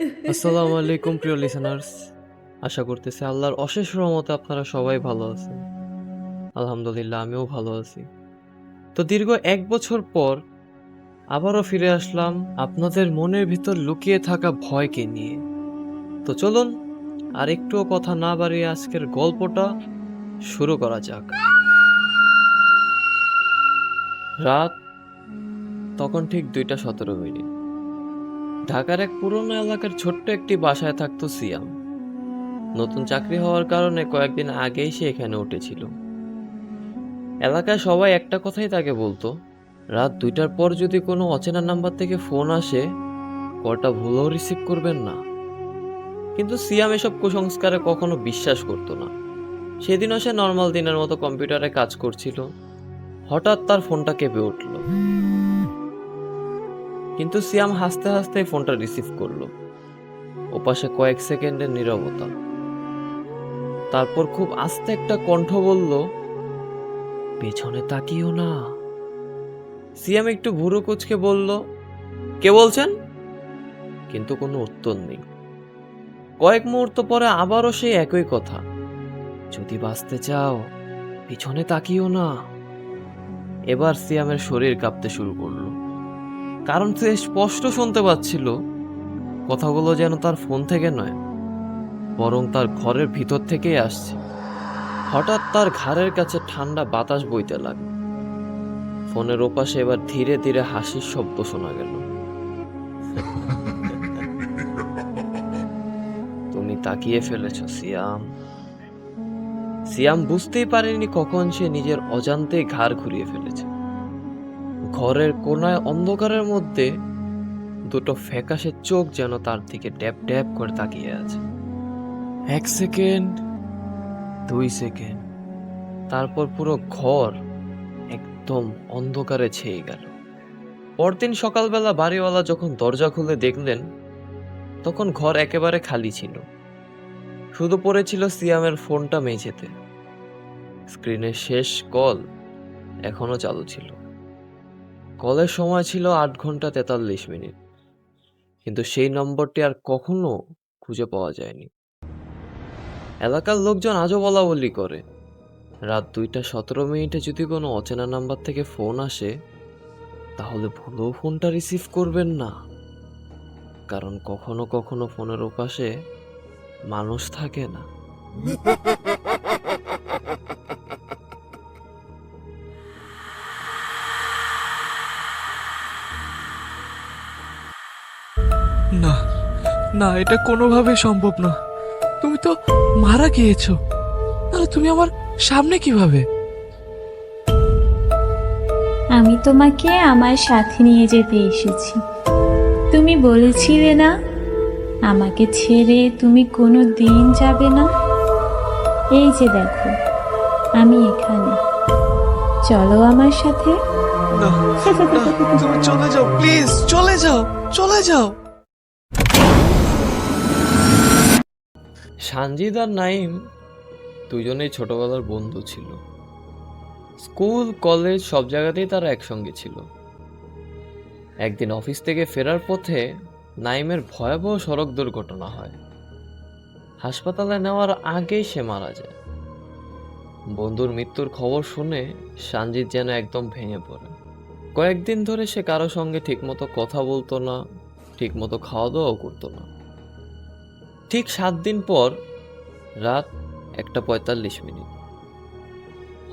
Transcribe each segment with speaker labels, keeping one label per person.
Speaker 1: আসসালামু আলাইকুম প্রিয় লিসেনার্স। আশা করতেছি আল্লাহর অশেষ রহমতে আপনারা সবাই ভালো আছেন। আলহামদুলিল্লাহ আমিও ভালো আছি। তো দীর্ঘ ১ বছর পর আবারও ফিরে আসলাম আপনাদের মনের ভিতর লুকিয়ে থাকা ভয়কে নিয়ে। তো চলুন আর একটুও কথা না বাড়িয়ে আজকের গল্পটা শুরু করা যাক। রাত তখন ঠিক ২টা ১৭ মিনিট। ঢাকার এক পুরোনো এলাকার ছোট্ট একটি বাসায় থাকতো সিয়াম। নতুন চাকরি হওয়ার কারণে কয়েকদিন আগেই সে এখানে উঠেছিল। এলাকায় সবাই একটা কথাই তাকে বলতো, রাত ২টার পর যদি কোনো অচেনা নাম্বার থেকে ফোন আসে, কলটা ভুলেও রিসিভ করবেন না। কিন্তু সিয়াম এসব কুসংস্কারে কখনো বিশ্বাস করতো না। সেদিনও সে নর্মাল দিনের মতো কম্পিউটারে কাজ করছিল। হঠাৎ তার ফোনটা কেঁপে উঠল। কিন্তু সিয়াম হাসতে হাসতে ফোনটা রিসিভ করলো। ওপাশে কয়েক সেকেন্ডের নীরবতা। তারপর খুব আস্তে একটা কণ্ঠ বলল, পেছনে তাকিও না। সিয়াম একটু ভুরু কুঁচকে বলল, কে বলছেন? কিন্তু কোনো উত্তর নেই। কয়েক মুহূর্ত পরে আবারও সেই একই কথা, যদি বাঁচতে চাও পিছনে তাকিও না। এবার সিয়ামের শরীর কাঁপতে শুরু করলো, কারণ সে স্পষ্ট শুনতে পাচ্ছিল কথাগুলো যেন তার ফোন থেকে নয়, বরং তার ঘরের ভিতর থেকেই আসছে। হঠাৎ তার ঘাড়ের কাছে ঠান্ডা বাতাস বইতে লাগলো। ফোনের ওপাশে এবার ধীরে ধীরে হাসির শব্দ শোনা গেল। তুমি তাকিয়ে ফেলেছ সিয়াম। সিয়াম বুঝতেই পারেনি কখন সে নিজের অজান্তেই ঘাড় ঘুরিয়ে ফেলেছে। ঘরের কোনায় অন্ধকারের মধ্যে দুটো ফ্যাকাশে চোখ যেন তার দিকে ড্যাব ড্যাব করে তাকিয়ে আছে। ১ সেকেন্ড, ২ সেকেন্ড, তারপর পুরো ঘর একদম অন্ধকারে ছেয়ে গেল। পরদিন সকালবেলা বাড়িওয়ালা যখন দরজা খুলে দেখলেন, তখন ঘর একেবারে খালি ছিল। শুধু পড়েছিল সিয়ামের ফোনটা মেঝেতে। স্ক্রিনের শেষ কল এখনো চালু ছিল। কলের সময় ছিল ৮ ঘন্টা ৪৩ মিনিট, কিন্তু সেই নম্বরটি আর কখনো খুঁজে পাওয়া যায়নি। এলাকার লোকজন আজও বলাবলি করে, রাত ২টা ১৭ মিনিটে যদি কোনো অচেনা নাম্বার থেকে ফোন আসে, তাহলে ভুলেও ফোনটা রিসিভ করবেন না, কারণ কখনো কখনো ফোনের ওপাশে মানুষ থাকে না।
Speaker 2: না, না, এটা কোনোভাবেই সম্ভব না। তুমি তো মারা গিয়েছো। তাহলে তুমি আমার সামনে কিভাবে?
Speaker 3: আমি তোমাকে আমার সাথে নিয়ে যেতে এসেছি। তুমি বলেছিলে না আমাকে ছেড়ে তুমি কোনো দিন যাবে না। এই যে দেখো, আমি এখানে, চলো আমার সাথে।
Speaker 2: না, না, তুমি চলে যাও, প্লিজ চলে যাও, চলে যাও।
Speaker 1: সানজিদ আর নাইম দুজনেই ছোটবেলার বন্ধু ছিল। স্কুল কলেজ সব জায়গাতেই তারা একসঙ্গে ছিল। একদিন অফিস থেকে ফেরার পথে নাইমের ভয়াবহ সড়ক দুর্ঘটনা হয়। হাসপাতালে নেওয়ার আগেই সে মারা যায়। বন্ধুর মৃত্যুর খবর শুনে সানজিদ যেন একদম ভেঙে পড়ে। কয়েকদিন ধরে সে কারো সঙ্গে ঠিকমতো কথা বলতো না, ঠিকমতো খাওয়া দাওয়াও করতো না। ঠিক ৭ দিন পর রাত ১টা ৪৫ মিনিট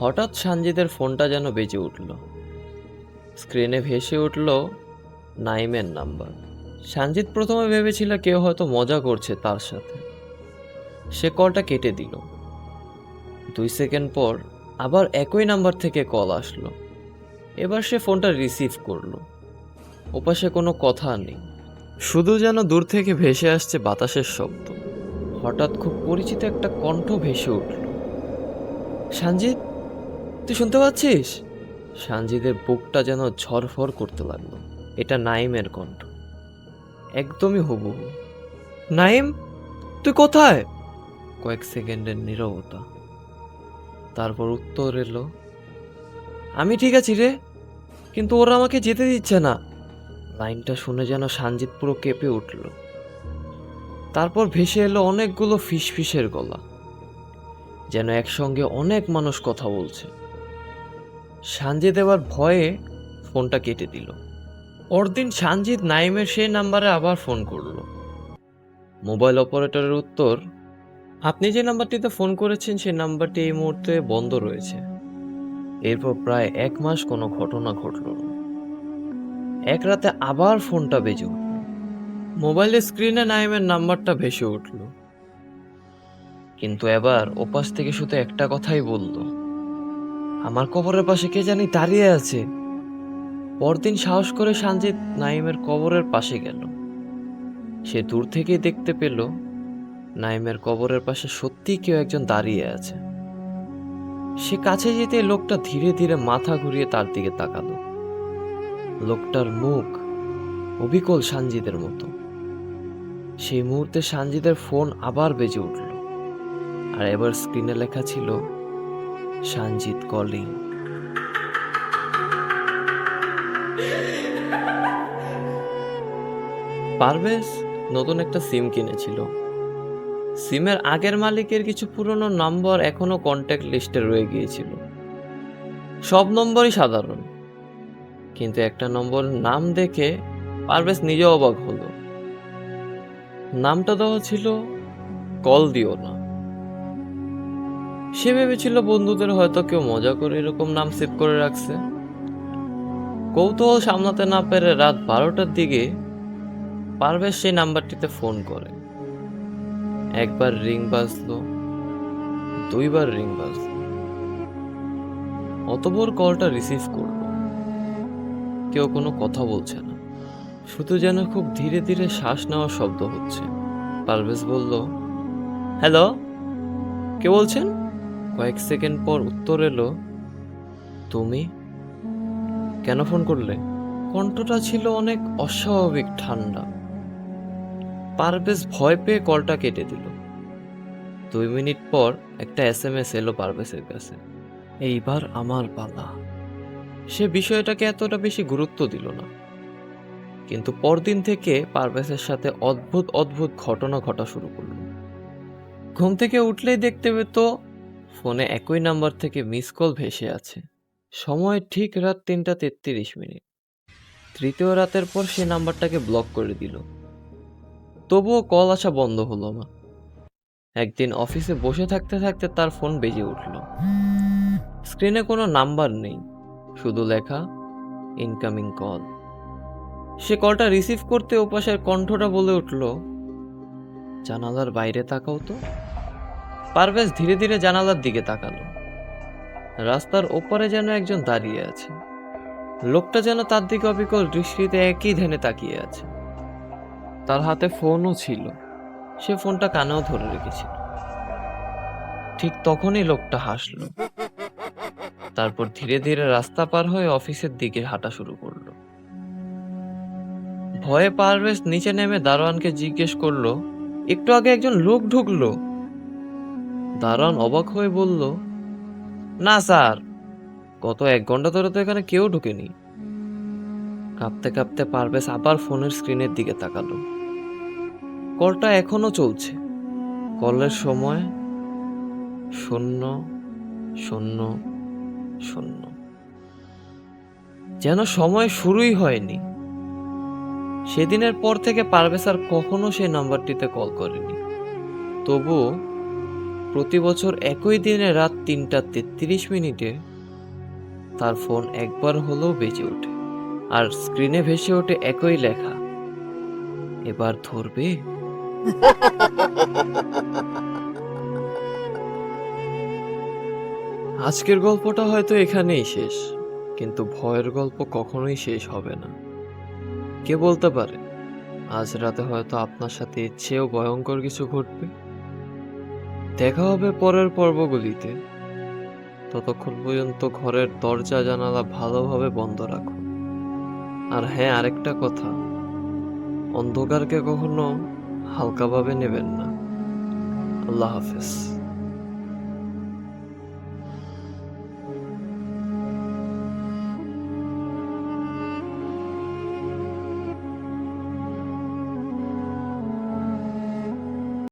Speaker 1: হঠাৎ সানজিদের ফোনটা যেন বেজে উঠল। স্ক্রিনে ভেসে উঠল নাইমের নাম্বার। সানজিদ প্রথমে ভেবেছিল কেউ হয়তো মজা করছে তার সাথে। সে কলটা কেটে দিল। ২ সেকেন্ড পর আবার একই নাম্বার থেকে কল আসলো। এবার সে ফোনটা রিসিভ করলো। ওপাশে কোনো কথা নেই, শুধু যেন দূর থেকে ভেসে আসছে বাতাসের শব্দ। হঠাৎ খুব পরিচিত একটা কণ্ঠ ভেসে উঠল, সানজিদ, তুই শুনতে পাচ্ছিস? সানজিদের বুকটা যেন ঝরফর করতে লাগলো। এটা নাইমের কণ্ঠ, একদমই হুবহু। নাইম, তুই কোথায়? কয়েক সেকেন্ডের নীরবতা, তারপর উত্তর এলো, আমি ঠিক আছি রে, কিন্তু ওরা আমাকে যেতে দিচ্ছে না। লাইনটা শুনে যেন সানজিদ পুরো কেঁপে উঠল। তারপর ভেসে এলো অনেকগুলো ফিসফিসের গলা, যেন একসঙ্গে অনেক মানুষ কথা বলছে। সানজিদ এবার ভয়ে ফোনটা কেটে দিল। পরদিন সানজিদ নাইমের সেই নাম্বারে আবার ফোন করলো। মোবাইল অপারেটরের উত্তর, আপনি যে নাম্বারটিতে ফোন করেছেন সেই নাম্বারটি এই মুহূর্তে বন্ধ রয়েছে। এরপর প্রায় 1 মাস কোনো ঘটনা ঘটল না। এক রাতে আবার ফোনটা বেজে উঠল। মোবাইলের স্ক্রিনে নাইমের নাম্বারটা ভেসে উঠল, কিন্তু এবার ওপাশ থেকে শুধু একটা কথাই বলল, আমার কবরের পাশে কে জানি দাঁড়িয়ে আছে। পরদিন সাহস করে সানজিদ নাইমের কবরের পাশে গেল। সে দূর থেকেই দেখতে পেল নাইমের কবরের পাশে সত্যি কেউ একজন দাঁড়িয়ে আছে। সে কাছে যেতে লোকটা ধীরে ধীরে মাথা ঘুরিয়ে তার দিকে তাকালো। লোকটার মুখ অবিকল সানজিদের মতো। সেই মুহূর্তে সানজিদের ফোন আবার বেজে উঠল, আর এবার স্ক্রিনে লেখা ছিল সানজিদ কলিং। পারভেজ নতুন একটা সিম কিনেছিল। সিমের আগের মালিকের কিছু পুরনো নম্বর এখনো কন্ট্যাক্ট লিস্টে রয়ে গিয়েছিল। সব নম্বরই সাধারণ, কিন্তু একটা নম্বরের নাম দেখে পারভেজ নিজেও অবাক হলো। নামটা দেওয়া ছিল কল দিও না। সে ভেবেছিল বন্ধুদের হয়তো কেউ মজা করে এরকম নাম সেভ করে রাখছে। কৌতূহল সামলাতে না পেরে রাত 12টার দিকে পারভেজ সেই নাম্বারটিতে ফোন করে। একবার রিং বাজলো, দুইবার রিং বাজলো, অতঃপর কলটা রিসিভ করলো। কেউ কোনো কথা বলছে না, শুধু যেন খুব ধীরে ধীরে শ্বাস নেওয়ার শব্দ হচ্ছে। পারভেজ বলল, হ্যালো, কে বলছেন? কয়েক সেকেন্ড পর উত্তর এলো, তুমি? কেন ফোন করলে? কণ্ঠটা ছিল অনেক অস্বাভাবিক ঠান্ডা। পারভেজ ভয় পেয়ে কলটা কেটে দিল। 2 মিনিট পর একটা SMS এলো পারভেজের কাছে, এইবার আমার পালা। সে বিষয়টাকে এতটা বেশি গুরুত্ব দিল না, কিন্তু পরদিন থেকে পারভেজের সাথে অদ্ভুত অদ্ভুত ঘটনা ঘটা শুরু করলো। ঘুম থেকে উঠলেই দেখতে পেত ফোনে একই নাম্বার থেকে মিস কল ভেসে আছে। সময় ঠিক রাত 3:33। তৃতীয় রাতের পর সে নাম্বারটাকে ব্লক করে দিল। তবুও কল আসা বন্ধ হলো না। একদিন অফিসে বসে থাকতে থাকতে তার ফোন বেজে উঠল। স্ক্রিনে কোনো নাম্বার নেই, শুধু লেখা ইনকামিং কল। সে কলটা রিসিভ করতে ওপাশের কণ্ঠটা বলে উঠল, জানালার বাইরে তাকাও তো। পারভেজ ধীরে ধীরে জানালার দিকে তাকালো। রাস্তার ওপারে যেন একজন দাঁড়িয়ে আছে। লোকটা যেন তার দিকে অবিকল দৃষ্টিতে একই ধ্যানে তাকিয়ে আছে। তার হাতে ফোনও ছিল, সে ফোনটা কানেও ধরে রেখেছিল। ঠিক তখনই লোকটা হাসলো, তারপর ধীরে ধীরে রাস্তা পার হয়ে অফিসের দিকে হাঁটা শুরু করলো। ভয়ে পারভেজ নিচে নেমে দারোয়ানকে জিজ্ঞেস করলো, একটু আগে একজন লোক ঢুকলো। দারোয়ান অবাক হয়ে বলল, না স্যার, গত 1 ঘন্টা ধরে তো এখানে কেউ ঢুকেনি। কাঁপতে কাঁপতে পারভেজ আবার ফোনের স্ক্রিনের দিকে তাকালো। কলটা এখনো চলছে। কলের সময় 000। যেন সময় শুরুই হয়নি। সেদিনের পর থেকে পারভেজ আর কখনো সেই নাম্বারটিতে কল করেনি। তবুও প্রতি বছর একই দিনে রাত 3:33 তার ফোন একবার হলেও বেজে ওঠে, আর স্ক্রিনে ভেসে ওঠে একই লেখা, এবার ধরবে। আজকের গল্পটা হয়তো এখানেই শেষ, কিন্তু ভয়ের গল্প কখনোই শেষ হবে না। কে বলতে পারে আজ রাতে হয়তো আপনার সাথে এর চেয়েও ভয়ঙ্কর কিছু ঘটবে। দেখা হবে পরের পর্বগুলিতে। ততক্ষণ পর্যন্ত ঘরের দরজা জানালা ভালোভাবে বন্ধ রাখুন। আর হ্যাঁ, আরেকটা কথা, অন্ধকারকে কখনো হালকাভাবে নেবেন না। আল্লাহ হাফেজ।